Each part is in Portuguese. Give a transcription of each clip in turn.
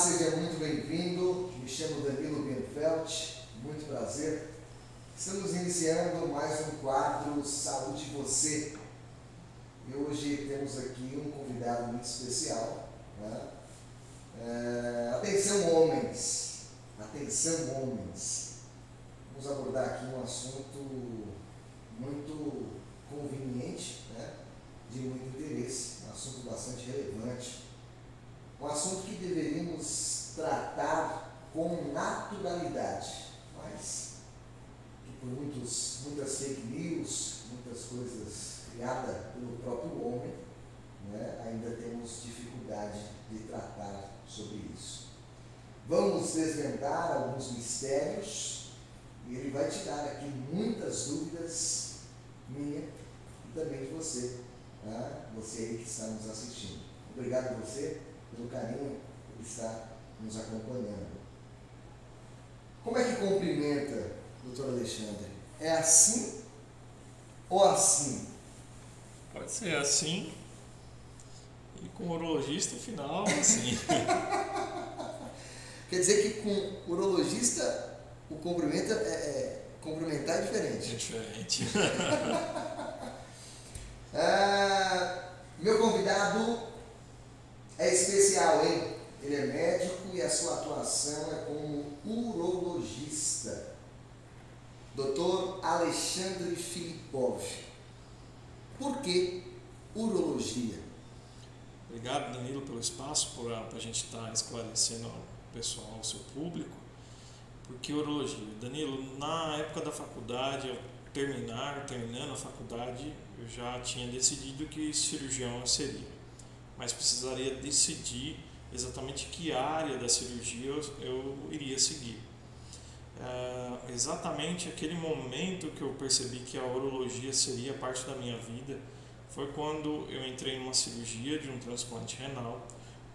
seja muito bem-vindo. Me chamo Danilo Bienfeld, muito prazer. Estamos iniciando mais um quadro Saúde Você. E hoje temos aqui um convidado muito especial, né? Atenção homens, vamos abordar aqui um assunto muito conveniente, né? De muito interesse, um assunto bastante relevante, um assunto que deveríamos tratar com naturalidade, mas que por muitas fake news, muitas coisas criadas pelo próprio homem, né, ainda temos dificuldade de tratar sobre isso. Vamos desvendar alguns mistérios e ele vai tirar aqui muitas dúvidas minha e também de você, né? Você aí que está nos assistindo. Obrigado a você pelo carinho que está nos acompanhando. Como é que cumprimenta, doutor Alexandre? É assim ou assim? Pode ser assim e com o urologista final assim. Quer dizer que com o urologista o cumprimentar é diferente. É diferente. Meu convidado é especial, hein? Ele é médico e a sua atuação é como urologista. Dr. Alexandre Filipov. Por que urologia? Obrigado, Danilo, pelo espaço, para a gente estar esclarecendo ao pessoal, ao seu público. Por que urologia? Danilo, na época da faculdade, terminando a faculdade, eu já tinha decidido que cirurgião eu seria, mas precisaria decidir exatamente que área da cirurgia eu iria seguir. Exatamente aquele momento que eu percebi que a urologia seria parte da minha vida foi quando eu entrei numa cirurgia de um transplante renal,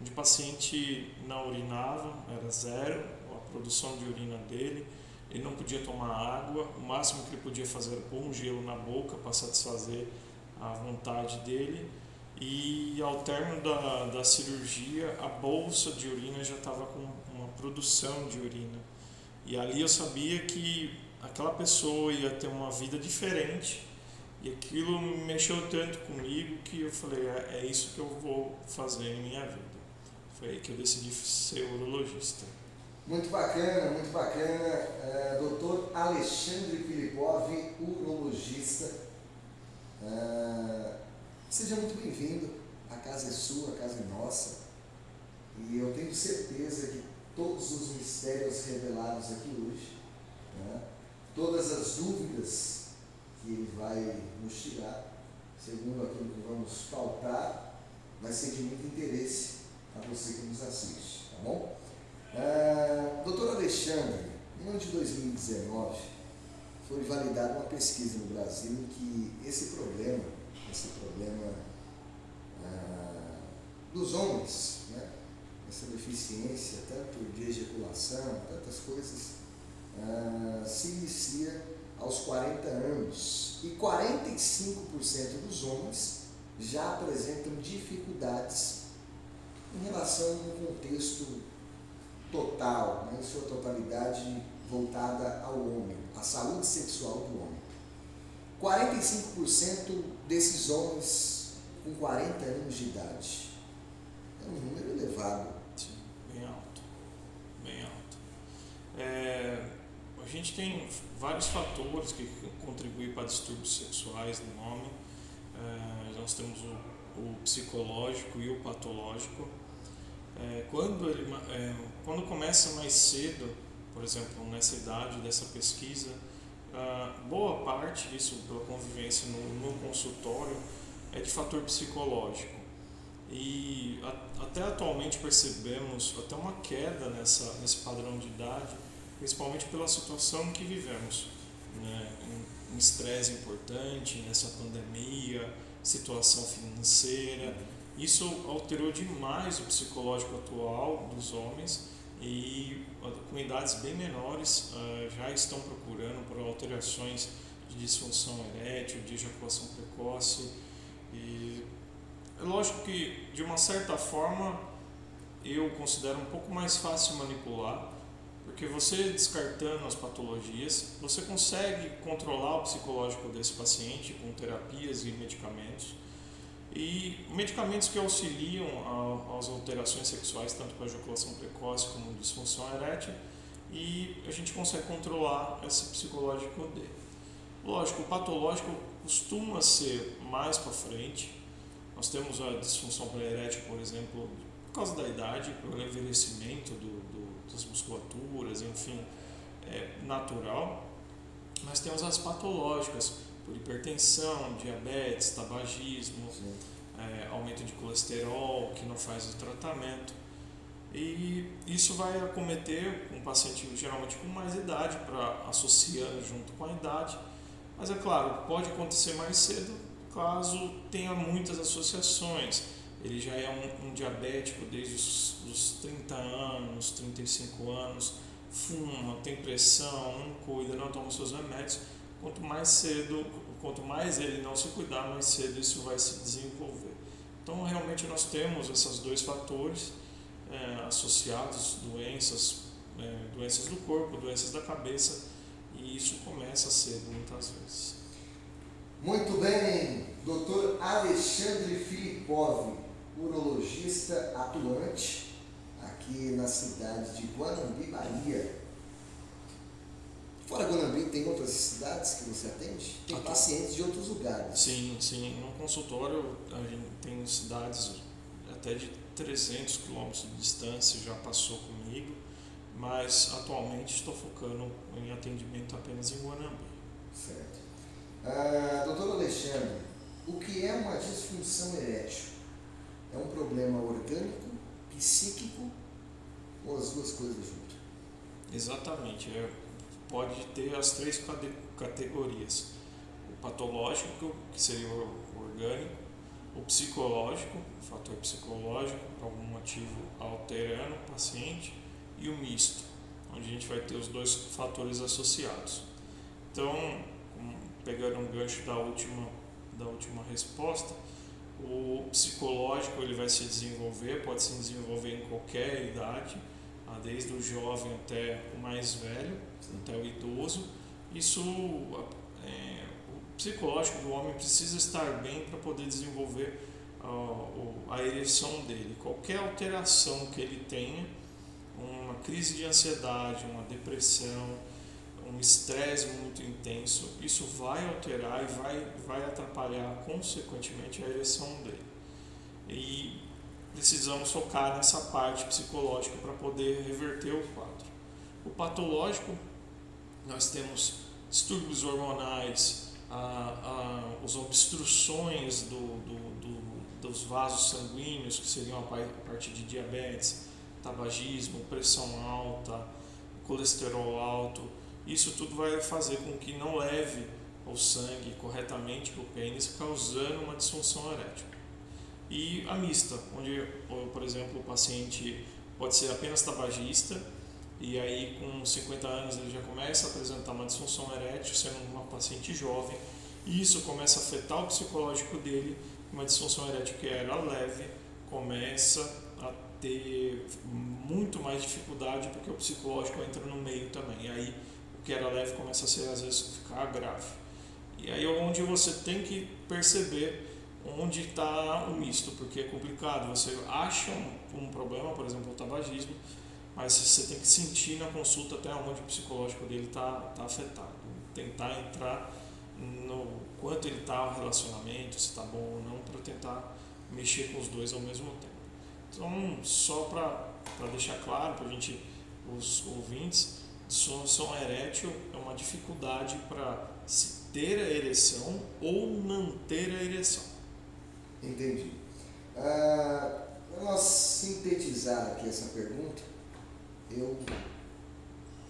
onde o paciente não urinava, era zero a produção de urina dele, ele não podia tomar água, o máximo que ele podia fazer era pôr um gelo na boca para satisfazer a vontade dele, e ao término da cirurgia a bolsa de urina já estava com uma produção de urina. E ali eu sabia que aquela pessoa ia ter uma vida diferente e aquilo mexeu tanto comigo que eu falei, é isso que eu vou fazer em minha vida. Foi aí que eu decidi ser urologista. Muito bacana, muito bacana. Dr. Alexandre Filipov, urologista. Seja muito bem-vindo. A casa é sua, a casa é nossa. E eu tenho certeza que todos os mistérios revelados aqui hoje, né, todas as dúvidas que ele vai nos tirar, segundo aquilo que vamos pautar, vai ser de muito interesse a você que nos assiste, tá bom? Doutor Alexandre, no ano de 2019, foi validada uma pesquisa no Brasil em que esse problema dos homens, né, essa deficiência, tanto de ejaculação, tantas coisas, se inicia aos 40 anos. E 45% dos homens já apresentam dificuldades em relação a um contexto total, né, em sua totalidade voltada ao homem, à saúde sexual do homem. 45% desses homens com 40 anos de idade. É um número elevado. Sim, bem alto, bem alto. A gente tem vários fatores que contribuem para distúrbios sexuais no homem. Nós temos o psicológico e o patológico. Quando começa mais cedo, por exemplo, nessa idade dessa pesquisa, boa parte, isso pela convivência no consultório, é de fator psicológico. E até atualmente percebemos até uma queda nesse padrão de idade, principalmente pela situação que vivemos, né? Um estresse importante nessa pandemia, situação financeira. Isso alterou demais o psicológico atual dos homens e com idades bem menores já estão procurando por alterações de disfunção erétil, de ejaculação precoce. E é lógico que, de uma certa forma, eu considero um pouco mais fácil manipular, porque você descartando as patologias, você consegue controlar o psicológico desse paciente com terapias e medicamentos. E medicamentos que auxiliam às alterações sexuais, tanto para ejaculação precoce como disfunção erétil, e a gente consegue controlar esse psicológico dele. Lógico, o patológico costuma ser mais para frente. Nós temos a disfunção pré-erétil, por exemplo, por causa da idade, pelo envelhecimento das musculaturas, enfim, é natural. Mas temos as patológicas, por hipertensão, diabetes, tabagismo, aumento de colesterol, que não faz o tratamento. E isso vai acometer um paciente geralmente com mais idade, para associando junto com a idade. Mas é claro, pode acontecer mais cedo, caso tenha muitas associações. Ele já é um diabético desde os 30 anos, 35 anos, fuma, tem pressão, não cuida, não toma seus remédios. Quanto mais ele não se cuidar, mais cedo isso vai se desenvolver. Então, realmente, nós temos esses dois fatores associados, doenças do corpo, doenças da cabeça, e isso começa cedo, muitas vezes. Muito bem, Dr. Alexandre Filipov, urologista atuante aqui na cidade de Guanambi, Bahia. Fora Guanambi, tem outras cidades que você atende? Tem pacientes de outros lugares? Sim. No consultório, a gente tem cidades até de 300 quilômetros de distância, já passou comigo, mas atualmente estou focando em atendimento apenas em Guanambi. Certo. Doutor Alexandre, o que é uma disfunção erétil? É um problema orgânico, psíquico ou as duas coisas juntas? Exatamente. Pode ter as três categorias. O patológico, que seria o orgânico, o psicológico, o fator psicológico, por algum motivo alterando o paciente, e o misto, onde a gente vai ter os dois fatores associados. Então, pegando um gancho da última resposta, o psicológico ele vai se desenvolver, pode se desenvolver em qualquer idade, desde o jovem até o mais velho, até o idoso. O psicológico do homem precisa estar bem para poder desenvolver a ereção dele. Qualquer alteração que ele tenha, uma crise de ansiedade, uma depressão, um estresse muito intenso, isso vai alterar e vai atrapalhar consequentemente a ereção dele. E precisamos focar nessa parte psicológica para poder reverter o quadro. O patológico, nós temos distúrbios hormonais, as obstruções dos vasos sanguíneos, que seriam a parte de diabetes, tabagismo, pressão alta, colesterol alto. Isso tudo vai fazer com que não leve o sangue corretamente para o pênis, causando uma disfunção erétil. E a mista, onde, por exemplo, o paciente pode ser apenas tabagista, e aí com 50 anos ele já começa a apresentar uma disfunção erétil, sendo uma paciente jovem, e isso começa a afetar o psicológico dele. Uma disfunção erétil que era leve começa a ter muito mais dificuldade, porque o psicológico entra no meio também, e aí o que era leve começa a ser, às vezes, ficar grave. E aí é onde você tem que perceber onde está o misto, porque é complicado. Você acha um problema, por exemplo, o tabagismo, mas você tem que sentir na consulta até onde o psicológico dele está afetado. Tentar entrar no quanto ele está o relacionamento, se está bom ou não, para tentar mexer com os dois ao mesmo tempo. Então, só para deixar claro para os ouvintes, disfunção erétil é uma dificuldade para se ter a ereção ou não ter a ereção. Entendi. Para nós sintetizar aqui essa pergunta, eu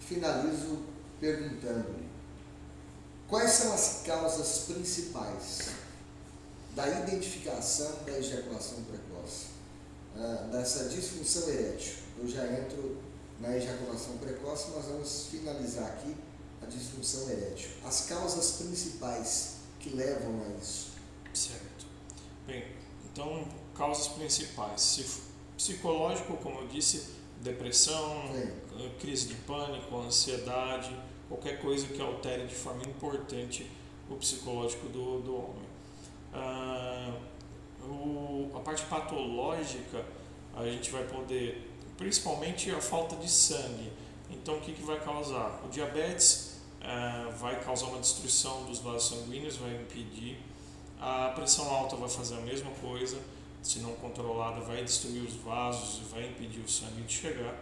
finalizo perguntando-lhe quais são as causas principais da identificação da ejaculação precoce, dessa disfunção erétil. Eu já entro na ejaculação precoce, mas vamos finalizar aqui a disfunção erétil. As causas principais que levam a isso. Certo. Bem, então, causas principais. psicológico, como eu disse, depressão, Sim. crise de pânico, ansiedade, qualquer coisa que altere de forma importante o psicológico do homem. A parte patológica, a gente vai poder, principalmente a falta de sangue. Então, o que vai causar? O diabetes vai causar uma destruição dos vasos sanguíneos, vai impedir. A pressão alta vai fazer a mesma coisa, se não controlada, vai destruir os vasos e vai impedir o sangue de chegar.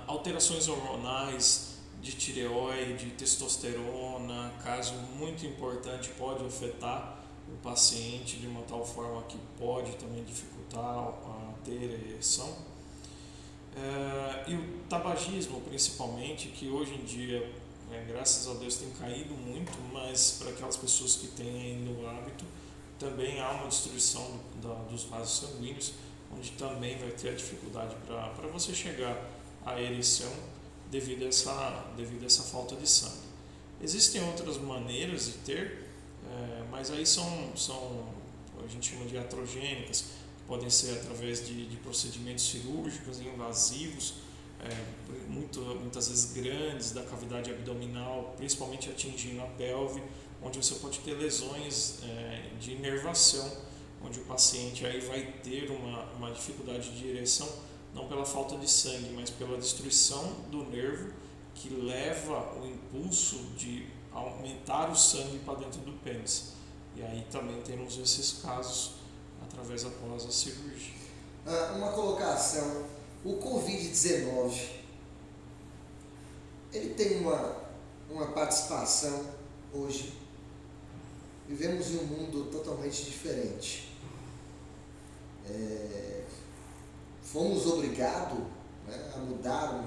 Alterações hormonais de tireoide, testosterona, caso muito importante, pode afetar o paciente de uma tal forma que pode também dificultar a ter a ereção. E o tabagismo, principalmente, que hoje em dia, graças a Deus, tem caído muito, mas para aquelas pessoas que têm ainda o hábito, também há uma destruição dos vasos sanguíneos, onde também vai ter a dificuldade para você chegar à ereção devido a essa falta de sangue. Existem outras maneiras de ter, mas aí são a gente chama de iatrogênicas, que podem ser através de procedimentos cirúrgicos invasivos, muitas vezes grandes, da cavidade abdominal, principalmente atingindo a pelve, onde você pode ter lesões de inervação, onde o paciente aí vai ter uma dificuldade de ereção, não pela falta de sangue, mas pela destruição do nervo que leva o impulso de aumentar o sangue para dentro do pênis. E aí também temos esses casos através após a cirurgia. Uma colocação: o Covid-19 ele tem uma participação hoje. Vivemos em um mundo totalmente diferente. Fomos obrigados, né, a mudar o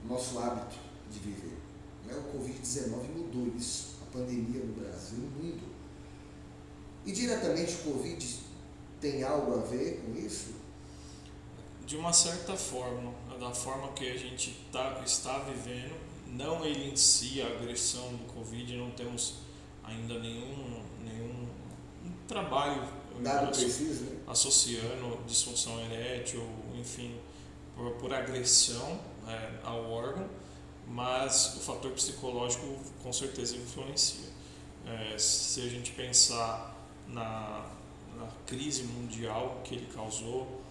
nosso hábito de viver. O Covid-19 mudou isso, a pandemia no Brasil, no mundo. E diretamente o Covid tem algo a ver com isso? De uma certa forma, da forma que a gente está vivendo, não ele em si, a agressão do Covid, não temos ainda nenhum trabalho Preciso, né? associando disfunção erétil, enfim, por agressão ao órgão, mas o fator psicológico com certeza influencia. Se a gente pensar na crise mundial que ele causou,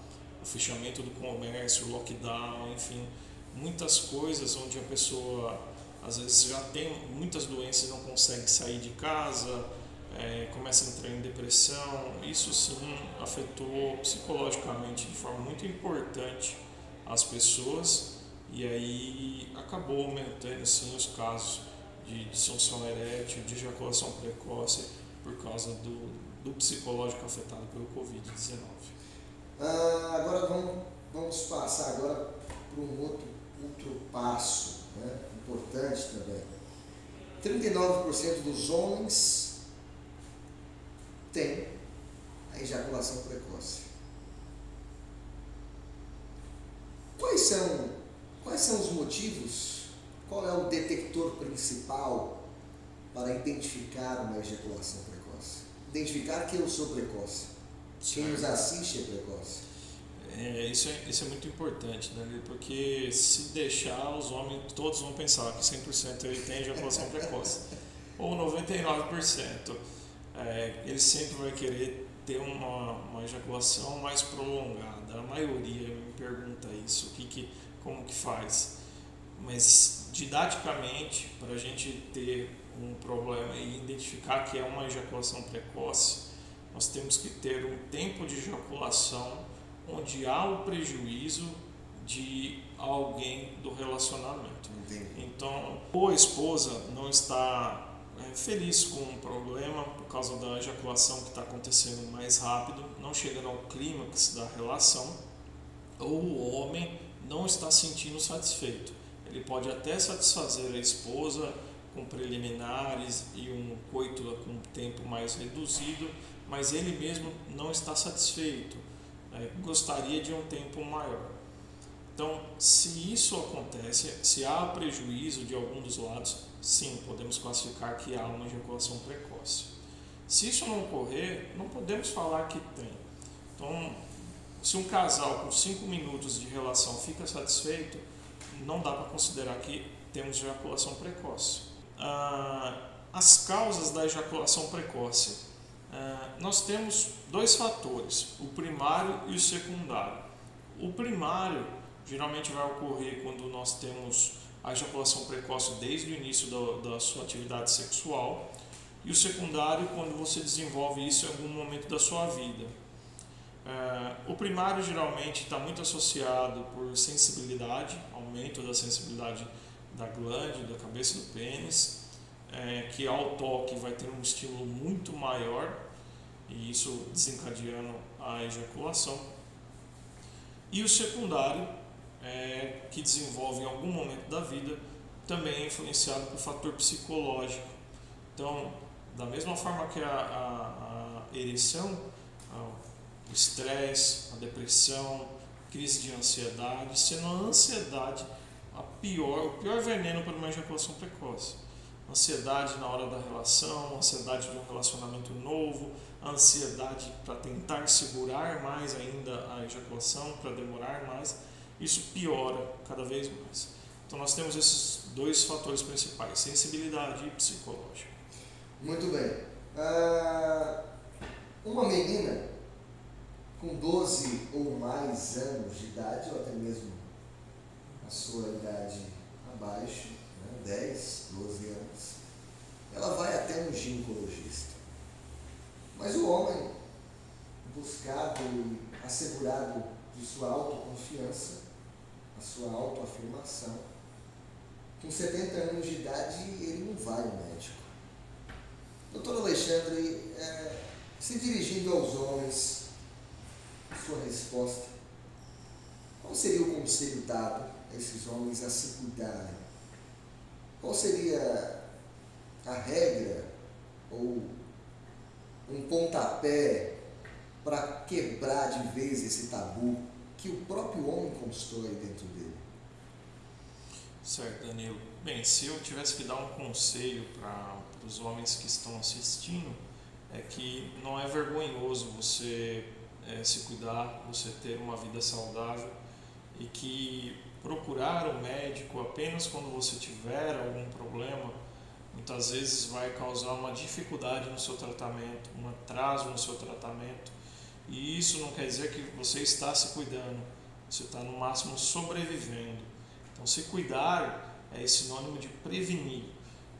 o fechamento do comércio, o lockdown, enfim, muitas coisas onde a pessoa às vezes já tem muitas doenças e não consegue sair de casa, começa a entrar em depressão. Isso sim afetou psicologicamente de forma muito importante as pessoas, e aí acabou aumentando sim os casos de disfunção erétil, de ejaculação precoce, por causa do psicológico afetado pelo Covid-19. Agora vamos passar agora para um outro passo, né, importante também. 39% dos homens têm a ejaculação precoce. Quais são os motivos? Qual é o detector principal para identificar uma ejaculação precoce? Identificar que eu sou precoce. Quem nos assiste é precoce. Isso é muito importante, né? Porque se deixar, os homens todos vão pensar que 100% ele tem ejaculação precoce, ou 99%. Ele sempre vai querer ter uma ejaculação mais prolongada. A maioria me pergunta isso, como que faz. Mas didaticamente, para a gente ter um problema e identificar que é uma ejaculação precoce, nós temos que ter um tempo de ejaculação onde há o prejuízo de alguém do relacionamento. Entendi. Então, ou a esposa não está feliz com o problema por causa da ejaculação que está acontecendo mais rápido, não chegando ao clímax da relação, ou o homem não está sentindo satisfeito. Ele pode até satisfazer a esposa com preliminares e um coito com tempo mais reduzido, mas ele mesmo não está satisfeito, gostaria de um tempo maior. Então, se isso acontece, se há prejuízo de algum dos lados, sim, podemos classificar que há uma ejaculação precoce. Se isso não ocorrer, não podemos falar que tem. Então, se um casal com 5 minutos de relação fica satisfeito, não dá para considerar que temos ejaculação precoce. As causas da ejaculação precoce. Nós temos dois fatores, o primário e o secundário. O primário geralmente vai ocorrer quando nós temos a ejaculação precoce desde o início da sua atividade sexual, e o secundário quando você desenvolve isso em algum momento da sua vida. O primário geralmente está muito associado por sensibilidade, aumento da sensibilidade da glande, da cabeça do pênis, que ao toque vai ter um estímulo muito maior, e isso desencadeando a ejaculação. E o secundário, que desenvolve em algum momento da vida, também é influenciado por fator psicológico. Então, da mesma forma que a ereção, o estresse, a depressão, crise de ansiedade, sendo a ansiedade o pior veneno para uma ejaculação precoce. Ansiedade na hora da relação, ansiedade de um relacionamento novo, ansiedade para tentar segurar mais ainda a ejaculação, para demorar mais, isso piora cada vez mais. Então nós temos esses dois fatores principais, sensibilidade e psicológico. Muito bem. Uma menina com 12 ou mais anos de idade, ou até mesmo a sua idade abaixo, 10, 12 anos, ela vai até um ginecologista. Mas o homem, buscado e assegurado de sua autoconfiança, a sua autoafirmação, com 70 anos de idade, ele não vai ao médico. Doutor Alexandre, se dirigindo aos homens, sua resposta, qual seria o conselho dado a esses homens a se cuidarem? Qual seria a regra ou um pontapé para quebrar de vez esse tabu que o próprio homem constrói dentro dele? Certo, Danilo. Bem, se eu tivesse que dar um conselho para os homens que estão assistindo, é que não é vergonhoso você se cuidar, você ter uma vida saudável, e que procurar um médico apenas quando você tiver algum problema, muitas vezes vai causar uma dificuldade no seu tratamento, um atraso no seu tratamento, e isso não quer dizer que você está se cuidando, você está no máximo sobrevivendo. Então, se cuidar é sinônimo de prevenir,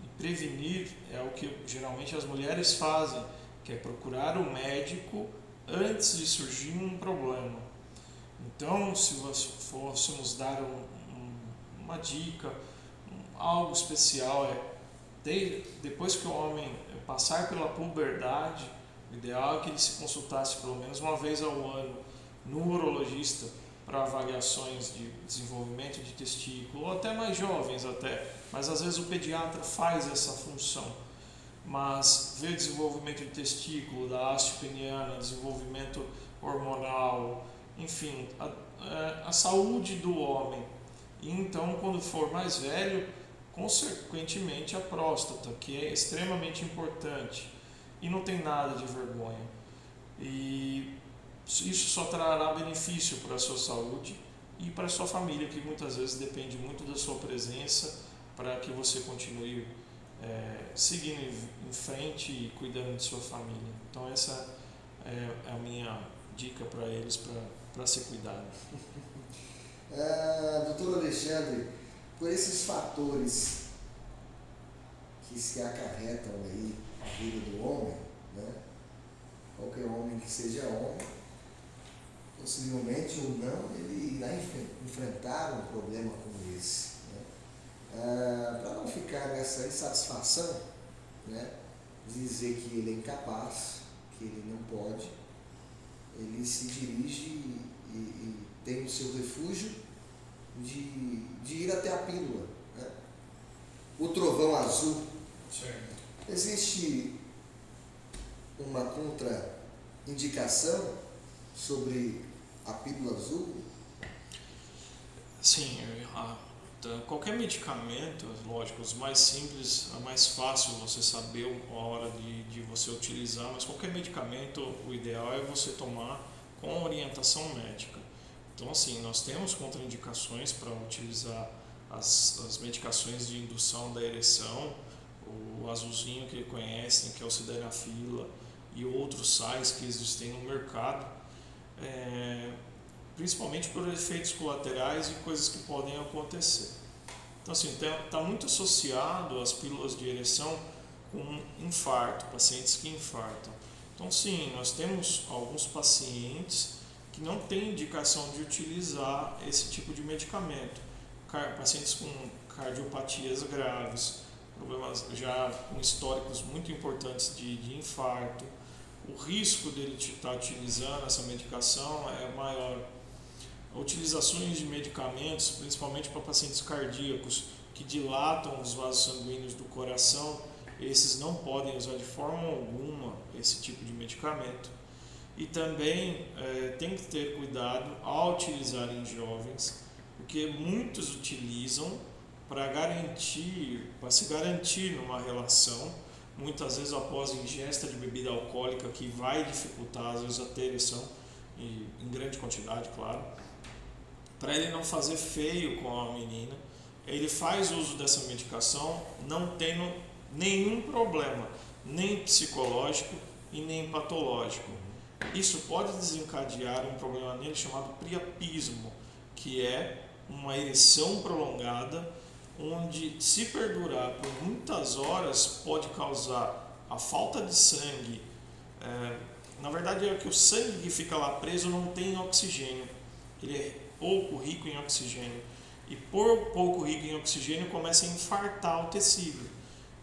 e prevenir é o que geralmente as mulheres fazem, que é procurar o médico antes de surgir um problema. Então, se fôssemos dar uma dica, algo especial, depois que o homem passar pela puberdade, o ideal é que ele se consultasse pelo menos uma vez ao ano no urologista para avaliações de desenvolvimento de testículo, ou até mais jovens mas às vezes o pediatra faz essa função. Mas ver desenvolvimento de testículo, da haste peniana, desenvolvimento hormonal, enfim, a saúde do homem. E então, quando for mais velho, consequentemente a próstata, que é extremamente importante e não tem nada de vergonha. E isso só trará benefício para a sua saúde e para a sua família, que muitas vezes depende muito da sua presença para que você continue seguindo em frente e cuidando de sua família. Então essa é a minha dica para eles, para se cuidarem. Doutor Alexandre, por esses fatores que se acarretam aí na vida do homem, qualquer homem que seja homem, possivelmente ou não, ele irá enfrentar um problema como esse. Para não ficar nessa insatisfação, dizer que ele é incapaz, que ele não pode, ele se dirige e tem o seu refúgio de ir até a pílula, o trovão azul. Certo. Existe uma contraindicação sobre a pílula azul? Sim, qualquer medicamento, lógico, os mais simples, é mais fácil você saber a hora de você utilizar, mas qualquer medicamento, o ideal é você tomar com orientação médica. Então, assim, nós temos contraindicações para utilizar as medicações de indução da ereção, o azulzinho que conhecem, que é o sildenafila, e outros sais que existem no mercado, principalmente por efeitos colaterais e coisas que podem acontecer. Então, assim, está muito associado às pílulas de ereção com infarto, pacientes que infartam. Então, sim, nós temos alguns pacientes que não têm indicação de utilizar esse tipo de medicamento. Pacientes com cardiopatias graves, problemas já com históricos muito importantes de infarto, o risco dele estar utilizando essa medicação é maior. Utilizações de medicamentos, principalmente para pacientes cardíacos que dilatam os vasos sanguíneos do coração, esses não podem usar de forma alguma esse tipo de medicamento. E também tem que ter cuidado ao utilizar em jovens, porque muitos utilizam para se garantir numa relação, muitas vezes após a ingesta de bebida alcoólica, que vai dificultar às vezes a ter ereção, em grande quantidade, claro, para ele não fazer feio com a menina. Ele faz uso dessa medicação não tendo nenhum problema, nem psicológico e nem patológico. Isso pode desencadear um problema nele chamado priapismo, que é uma ereção prolongada, onde, se perdurar por muitas horas, pode causar a falta de sangue. Na verdade, é que o sangue que fica lá preso não tem oxigênio, ele é pouco rico em oxigênio, e por pouco rico em oxigênio começa a infartar o tecido,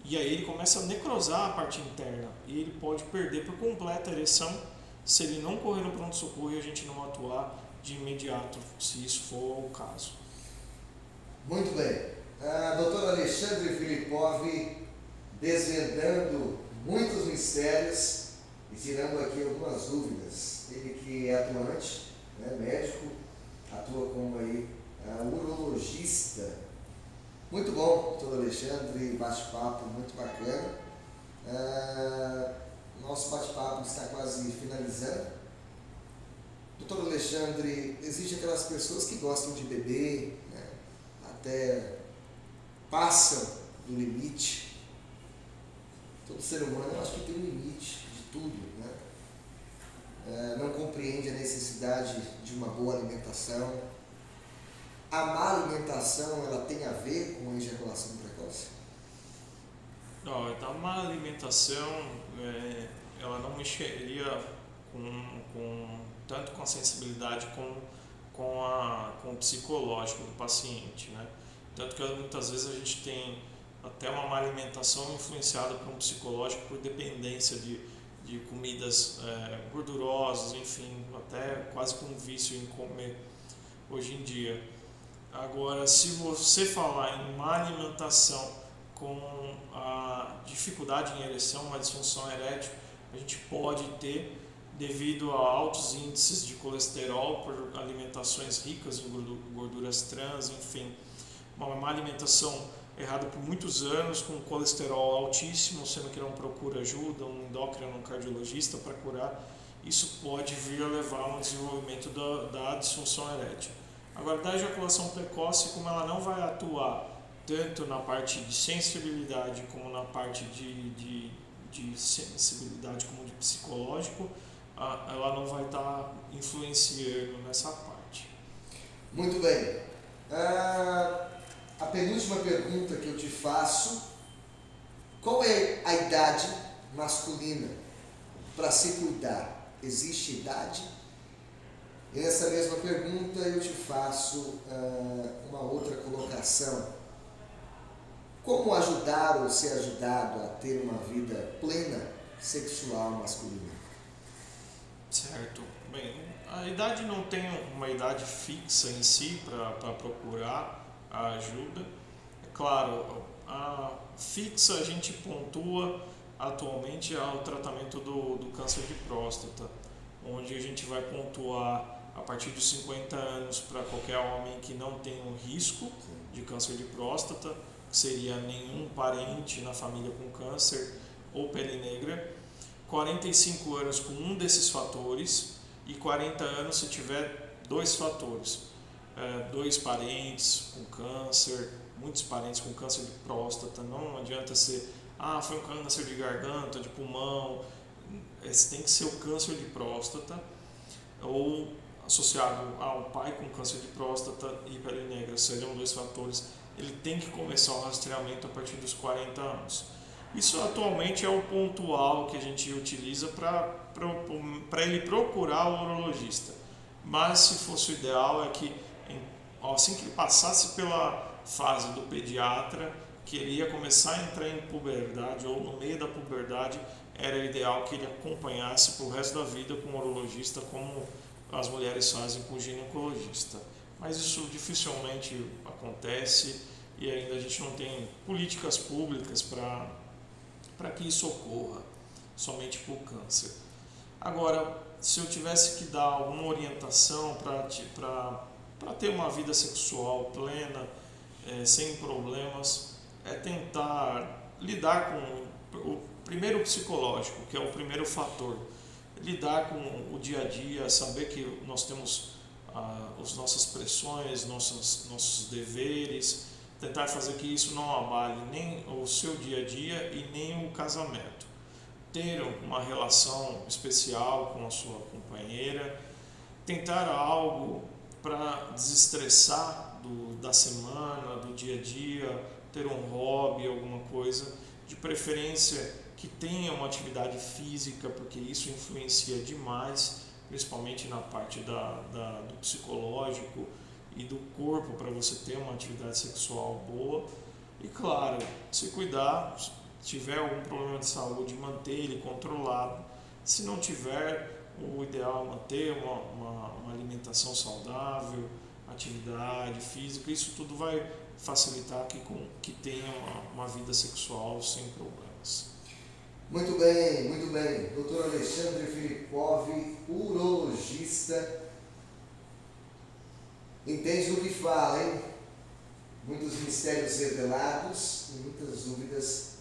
e aí ele começa a necrosar a parte interna, e ele pode perder por completo a ereção se ele não correr no pronto-socorro e a gente não atuar de imediato, se isso for o caso. Muito bem. Dr. Alexandre Filipov, desvendando muitos mistérios e tirando aqui algumas dúvidas. Ele que é atuante, né, médico, atua como aí urologista. Muito bom, Dr. Alexandre, bate-papo muito bacana. Nosso bate-papo está quase finalizando. Dr. Alexandre, existem aquelas pessoas que gostam de beber, né, até passam do limite. Todo ser humano, eu acho que tem um limite de tudo, né? Não compreende a necessidade de uma boa alimentação. A má alimentação, ela tem a ver com a ejaculação precoce? Não, então, a má alimentação, ela não mexeria tanto com a sensibilidade com o psicológico do paciente, né? Tanto que muitas vezes a gente tem até uma má alimentação influenciada por um psicológico, por dependência de comidas gordurosas, enfim, até quase com um vício em comer hoje em dia. Agora, se você falar em má alimentação com a dificuldade em ereção, uma disfunção erétil, a gente pode ter, devido a altos índices de colesterol por alimentações ricas em gorduras trans, enfim, uma má alimentação errada por muitos anos, com colesterol altíssimo, sendo que não procura ajuda, um endócrino, um cardiologista para curar, isso pode vir a levar a um desenvolvimento da disfunção erétil. Agora, da ejaculação precoce, como ela não vai atuar tanto na parte de sensibilidade como na parte de sensibilidade como de psicológico, ela não vai estar influenciando nessa parte. Muito bem. A penúltima pergunta que eu te faço: qual é a idade masculina para se cuidar? Existe idade? E nessa mesma pergunta eu te faço uma outra colocação: como ajudar ou ser ajudado a ter uma vida plena sexual masculina? Certo. Bem, a idade não tem uma idade fixa em si para procurar a ajuda. É claro, a fixa a gente pontua atualmente ao tratamento do câncer de próstata, onde a gente vai pontuar a partir dos 50 anos para qualquer homem que não tem um risco de câncer de próstata, que seria nenhum parente na família com câncer ou pele negra, 45 anos com um desses fatores, e 40 anos se tiver dois fatores, dois parentes com câncer, muitos parentes com câncer de próstata. Não adianta ser, foi um câncer de garganta, de pulmão, tem que ser o câncer de próstata, ou associado ao pai com câncer de próstata e pele negra, seriam dois fatores. Ele tem que começar o rastreamento a partir dos 40 anos. Isso atualmente é o pontual que a gente utiliza para ele procurar o urologista. Mas se fosse o ideal é que assim que ele passasse pela fase do pediatra, que ele ia começar a entrar em puberdade ou no meio da puberdade, era ideal que ele acompanhasse para o resto da vida com o urologista, como as mulheres fazem com o ginecologista. Mas isso dificilmente acontece e ainda a gente não tem políticas públicas para que isso ocorra, somente por câncer. Agora, se eu tivesse que dar alguma orientação para ter uma vida sexual plena, sem problemas, é tentar lidar com o primeiro psicológico, que é o primeiro fator. Lidar com o dia a dia, saber que nós temos as nossas pressões, nossos deveres, tentar fazer que isso não abale nem o seu dia a dia e nem o casamento. Ter uma relação especial com a sua companheira, tentar algo para desestressar da semana, do dia a dia, ter um hobby, alguma coisa, de preferência que tenha uma atividade física, porque isso influencia demais, principalmente na parte do psicológico e do corpo, para você ter uma atividade sexual boa. E claro, se cuidar, se tiver algum problema de saúde, manter ele controlado. Se não tiver, o ideal é manter uma alimentação saudável, atividade física. Isso tudo vai facilitar que tenha uma vida sexual sem problemas. Muito bem, muito bem. Dr. Alexandre Filipov, urologista, entende do que fala, hein? Muitos mistérios revelados e muitas dúvidas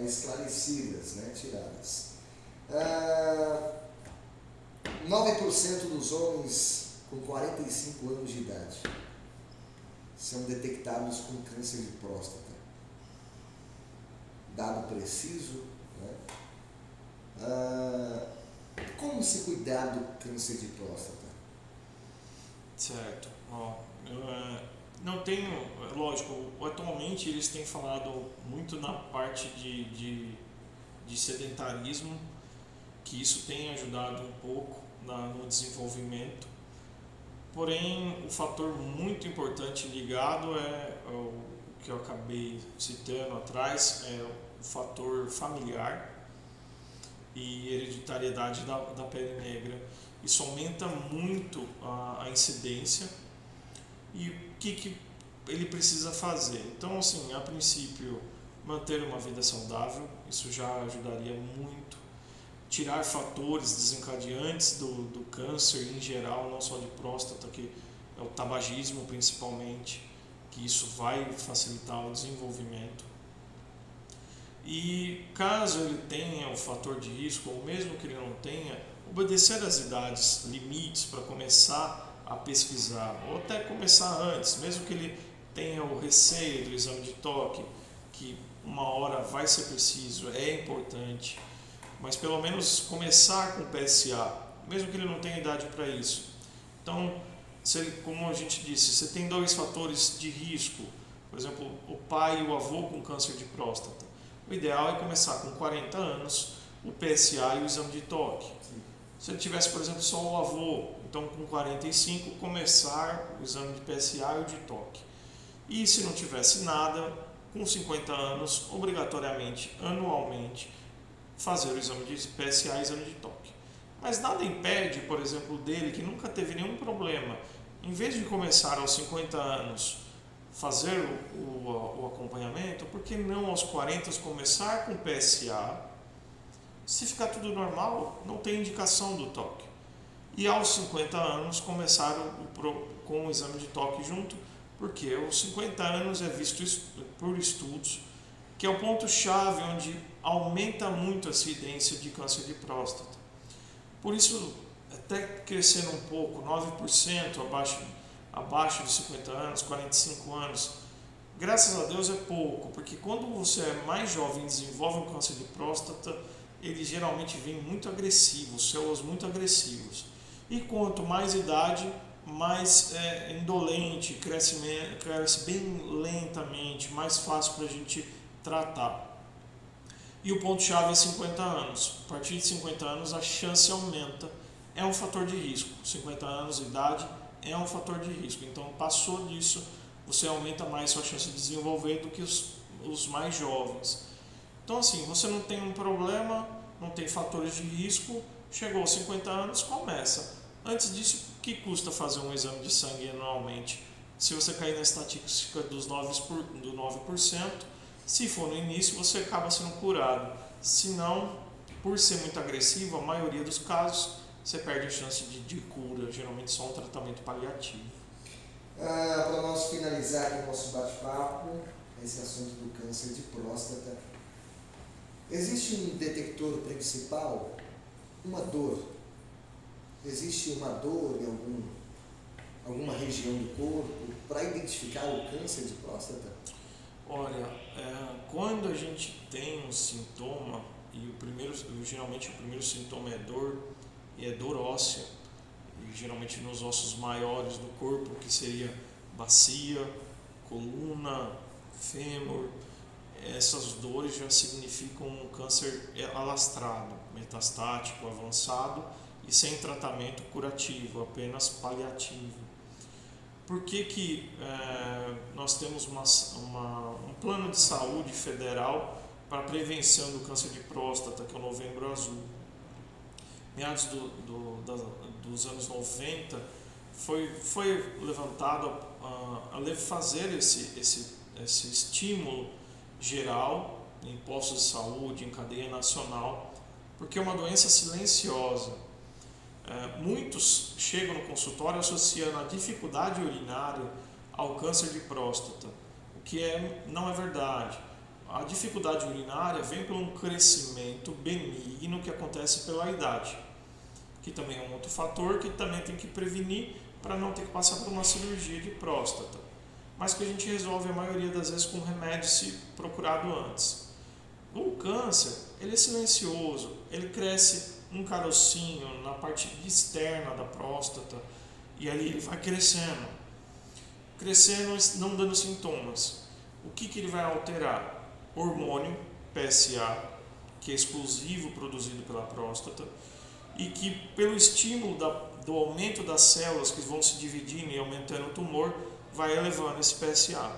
esclarecidas, né? Tiradas. 9% dos homens com 45 anos de idade são detectados com câncer de próstata. Dado preciso, né? Como se cuidar do câncer de próstata? Certo. Não tenho, lógico, atualmente eles têm falado muito na parte de sedentarismo, que isso tem ajudado um pouco no desenvolvimento. Porém, o fator muito importante ligado é o que eu acabei citando atrás, é o fator familiar e hereditariedade da pele negra. Isso aumenta muito a incidência. E o que ele precisa fazer? Então, assim, a princípio, manter uma vida saudável, isso já ajudaria muito. Tirar fatores desencadeantes do câncer em geral, não só de próstata, que é o tabagismo principalmente, que isso vai facilitar o desenvolvimento. E caso ele tenha o fator de risco, ou mesmo que ele não tenha, obedecer às idades limites para começar a pesquisar, ou até começar antes, mesmo que ele tenha o receio do exame de toque, que uma hora vai ser preciso, é importante, mas pelo menos começar com o PSA, mesmo que ele não tenha idade para isso. Então, como a gente disse, você tem dois fatores de risco, por exemplo, o pai e o avô com câncer de próstata. O ideal é começar com 40 anos, o PSA e o exame de toque. Se ele tivesse, por exemplo, só o avô, então com 45, começar o exame de PSA e o de toque. E se não tivesse nada, com 50 anos, obrigatoriamente, anualmente, fazer o exame de PSA e o exame de toque. Mas nada impede, por exemplo, dele, que nunca teve nenhum problema, em vez de começar aos 50 anos, fazer o acompanhamento, por que não aos 40 começar com PSA? Se ficar tudo normal, não tem indicação do toque. E aos 50 anos começar com o exame de toque junto, porque aos 50 anos é visto por estudos que é o ponto-chave onde aumenta muito a incidência de câncer de próstata. Por isso, até crescendo um pouco, 9% abaixo de 50 anos, 45 anos. Graças a Deus é pouco, porque quando você é mais jovem e desenvolve um câncer de próstata, ele geralmente vem muito agressivo, células muito agressivas. E quanto mais idade, mais indolente, cresce bem lentamente, mais fácil para a gente tratar. E o ponto-chave é 50 anos. A partir de 50 anos a chance aumenta, é um fator de risco. 50 anos de idade é um fator de risco, então passou disso, você aumenta mais sua chance de desenvolver do que os mais jovens. Então assim, você não tem um problema, não tem fatores de risco, chegou aos 50 anos, começa. Antes disso, o que custa fazer um exame de sangue anualmente? Se você cair na estatística do 9%, se for no início, você acaba sendo curado. Se não, por ser muito agressivo, a maioria dos casos, você perde a chance de cura, geralmente só um tratamento paliativo. Para nós finalizar aqui o nosso bate-papo, esse assunto do câncer de próstata, existe um detector principal, uma dor? Existe uma dor em alguma região do corpo para identificar o câncer de próstata? Olha, quando a gente tem um sintoma, geralmente o primeiro sintoma é dor, e é dor óssea, e geralmente nos ossos maiores do corpo, que seria bacia, coluna, fêmur. Essas dores já significam um câncer alastrado, metastático, avançado e sem tratamento curativo, apenas paliativo. Por que nós temos um plano de saúde federal para prevenção do câncer de próstata, que é o Novembro Azul? Meados dos anos 90, foi levantado a fazer esse estímulo geral em postos de saúde, em cadeia nacional, porque é uma doença silenciosa. Muitos chegam no consultório associando a dificuldade urinária ao câncer de próstata, o que não é verdade. A dificuldade urinária vem por um crescimento benigno que acontece pela idade, que também é um outro fator que também tem que prevenir para não ter que passar por uma cirurgia de próstata, mas que a gente resolve a maioria das vezes com remédio se procurado antes. O câncer, ele é silencioso, ele cresce um carocinho na parte externa da próstata e ali ele vai crescendo, não dando sintomas. O que ele vai alterar? Hormônio PSA, que é exclusivo produzido pela próstata e que pelo estímulo do aumento das células que vão se dividindo e aumentando o tumor, vai elevando esse PSA.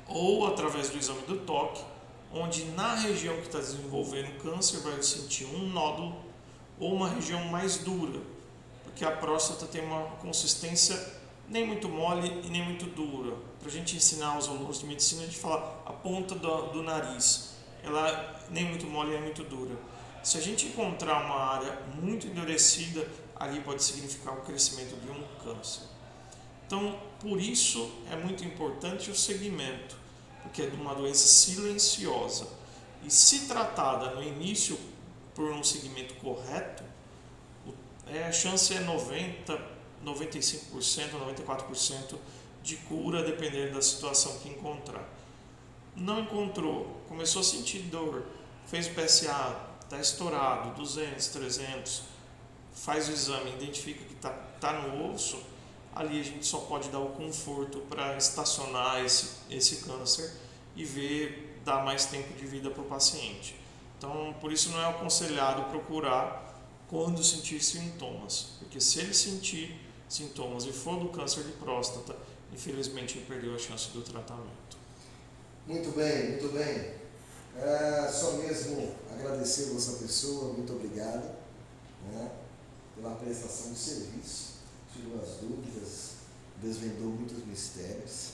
Ou através do exame do toque, onde na região que está desenvolvendo o câncer vai sentir um nódulo ou uma região mais dura, porque a próstata tem uma consistência nem muito mole e nem muito dura. Para a gente ensinar os alunos de medicina, a gente fala a ponta do nariz, ela nem muito mole nem muito dura. Se a gente encontrar uma área muito endurecida, ali pode significar o crescimento de um câncer. Então, por isso é muito importante o segmento, porque é uma doença silenciosa. E se tratada no início por um segmento correto, a chance é 90%, 95%, 94% de cura, dependendo da situação que encontrar. Não encontrou, começou a sentir dor, fez o PSA, está estourado, 200, 300, faz o exame, identifica que está no osso, ali a gente só pode dar o conforto para estacionar esse câncer e dar mais tempo de vida para o paciente. Então, por isso não é aconselhado procurar quando sentir sintomas, porque se ele sentir sintomas e for do câncer de próstata, infelizmente ele perdeu a chance do tratamento. Muito bem, muito bem. Só mesmo agradecer a vossa pessoa, muito obrigado, né, pela prestação de serviço, tirou as dúvidas, desvendou muitos mistérios.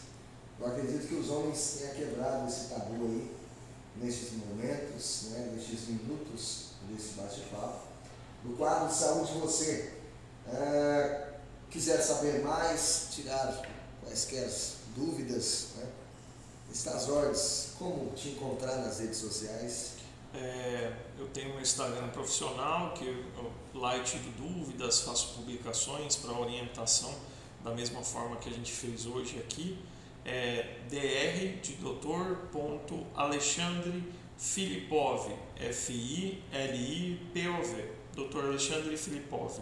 Eu acredito que os homens tenham quebrado esse tabu aí, nestes momentos, né, nestes minutos desse bate-papo. No quadro Saúde Você, quiser saber mais, tirar quaisquer dúvidas, né, está às ordens. Como te encontrar nas redes sociais? Eu tenho um Instagram profissional, que lá eu tiro dúvidas, faço publicações para orientação, da mesma forma que a gente fez hoje aqui. Dr. de Dr. Alexandre Filipov, Filipov, Dr. Alexandre Filipov.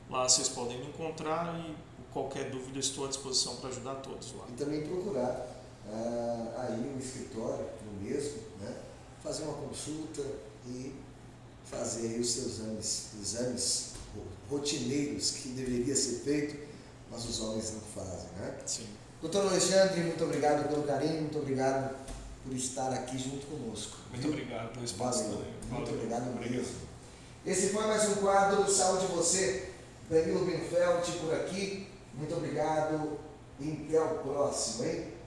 Lá vocês podem me encontrar e qualquer dúvida estou à disposição para ajudar todos lá. E também procurar aí o escritório no mesmo, né? Fazer uma consulta e fazer aí os seus exames rotineiros que deveria ser feito, mas os homens não fazem, né? Sim. Doutor Alexandre, muito obrigado pelo carinho, muito obrigado por estar aqui junto conosco. Muito obrigado pelo espaço. Muito obrigado mesmo. Esse foi mais um quadro Saúde Você, Danilo Benfeld por aqui. Muito obrigado e até o próximo, hein?